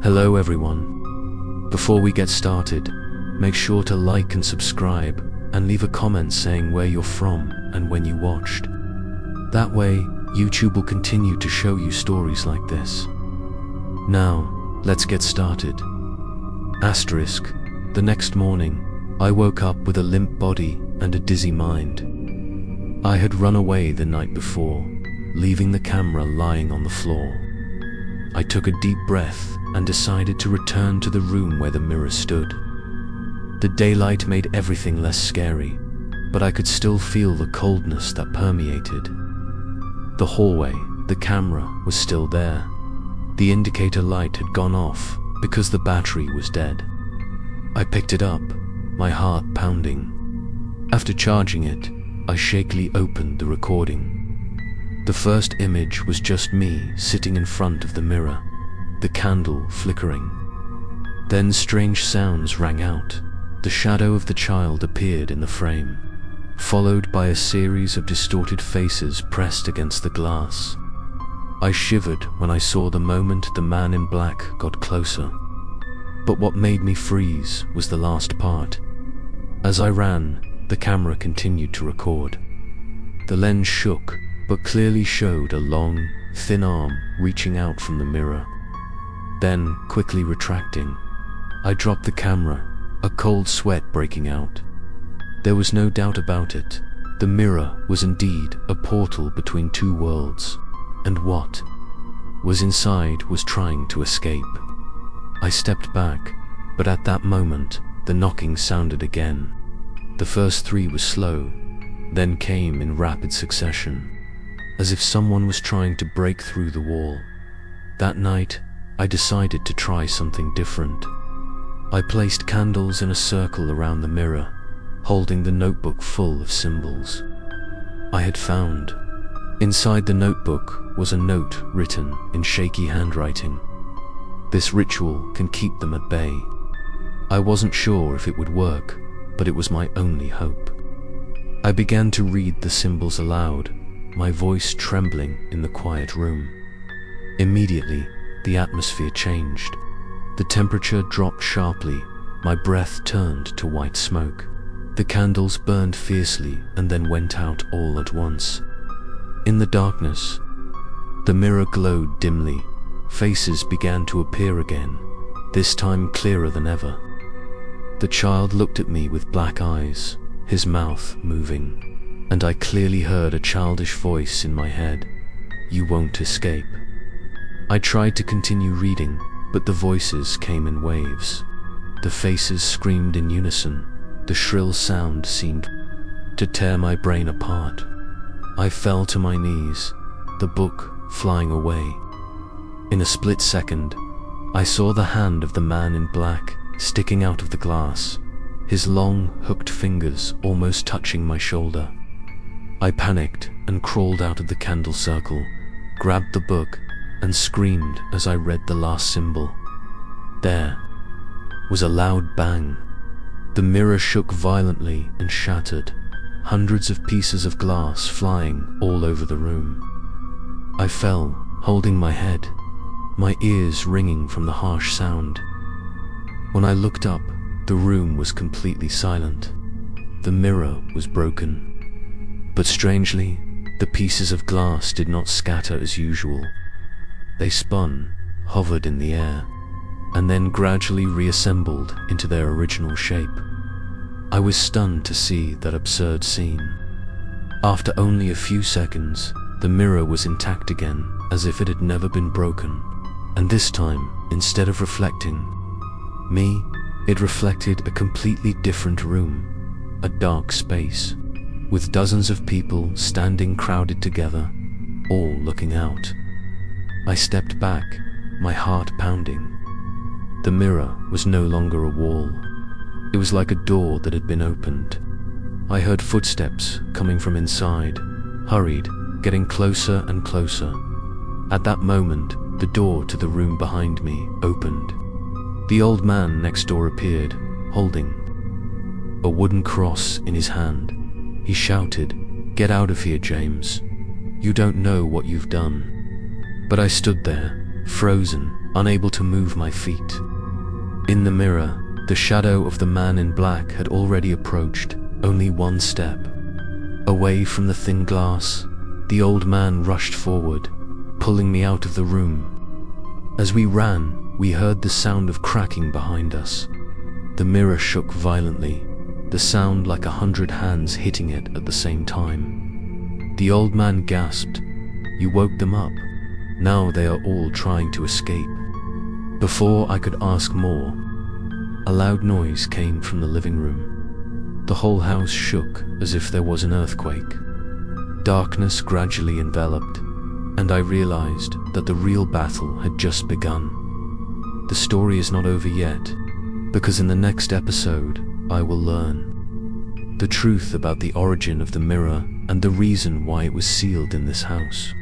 Hello everyone. Before we get started, make sure to like and subscribe and leave a comment saying where you're from and when you watched. That way, YouTube will continue to show you stories like this. Now, let's get started. Asterisk. The next morning, I woke up with a limp body and a dizzy mind. I had run away the night before, leaving the camera lying on the floor. I took a deep breath and decided to return to the room where the mirror stood. The daylight made everything less scary, but I could still feel the coldness that permeated. The hallway, the camera, was still there. The indicator light had gone off because the battery was dead. I picked it up, my heart pounding. After charging it, I shakily opened the recording. The first image was just me sitting in front of the mirror, the candle flickering. Then strange sounds rang out. The shadow of the child appeared in the frame, followed by a series of distorted faces pressed against the glass. I shivered when I saw the moment the man in black got closer. But what made me freeze was the last part. As I ran, the camera continued to record. The lens shook, but clearly showed a long, thin arm reaching out from the mirror. Then, quickly retracting, I dropped the camera, a cold sweat breaking out. There was no doubt about it. The mirror was indeed a portal between two worlds, and what was inside was trying to escape. I stepped back, but at that moment, the knocking sounded again. The first three were slow, then came in rapid succession, as if someone was trying to break through the wall. That night, I decided to try something different. I placed candles in a circle around the mirror, holding the notebook full of symbols I had found. Inside the notebook was a note written in shaky handwriting. This ritual can keep them at bay. I wasn't sure if it would work, but it was my only hope. I began to read the symbols aloud, my voice trembling in the quiet room. Immediately, the atmosphere changed. The temperature dropped sharply, my breath turned to white smoke. The candles burned fiercely and then went out all at once. In the darkness, the mirror glowed dimly. Faces began to appear again, this time clearer than ever. The child looked at me with black eyes, his mouth moving, and I clearly heard a childish voice in my head. "You won't escape." I tried to continue reading, but the voices came in waves. The faces screamed in unison. The shrill sound seemed to tear my brain apart. I fell to my knees, the book flying away. In a split second, I saw the hand of the man in black sticking out of the glass, his long, hooked fingers almost touching my shoulder. I panicked and crawled out of the candle circle, grabbed the book, and screamed as I read the last symbol. There was a loud bang. The mirror shook violently and shattered, hundreds of pieces of glass flying all over the room. I fell, holding my head, my ears ringing from the harsh sound. When I looked up, the room was completely silent. The mirror was broken. But strangely, the pieces of glass did not scatter as usual. They spun, hovered in the air, and then gradually reassembled into their original shape. I was stunned to see that absurd scene. After only a few seconds, the mirror was intact again, as if it had never been broken. And this time, instead of reflecting me, it reflected a completely different room, a dark space, with dozens of people standing crowded together, all looking out. I stepped back, my heart pounding. The mirror was no longer a wall. It was like a door that had been opened. I heard footsteps coming from inside, hurried, getting closer and closer. At that moment, the door to the room behind me opened. The old man next door appeared, holding a wooden cross in his hand. He shouted, "Get out of here, James. You don't know what you've done." But I stood there, frozen, unable to move my feet. In the mirror, the shadow of the man in black had already approached, only one step. Away from the thin glass, the old man rushed forward, pulling me out of the room. As we ran, we heard the sound of cracking behind us. The mirror shook violently, the sound like 100 hands hitting it at the same time. The old man gasped, "You woke them up. Now they are all trying to escape." Before I could ask more, a loud noise came from the living room. The whole house shook as if there was an earthquake. Darkness gradually enveloped, and I realized that the real battle had just begun. The story is not over yet, because in the next episode, I will learn the truth about the origin of the mirror and the reason why it was sealed in this house.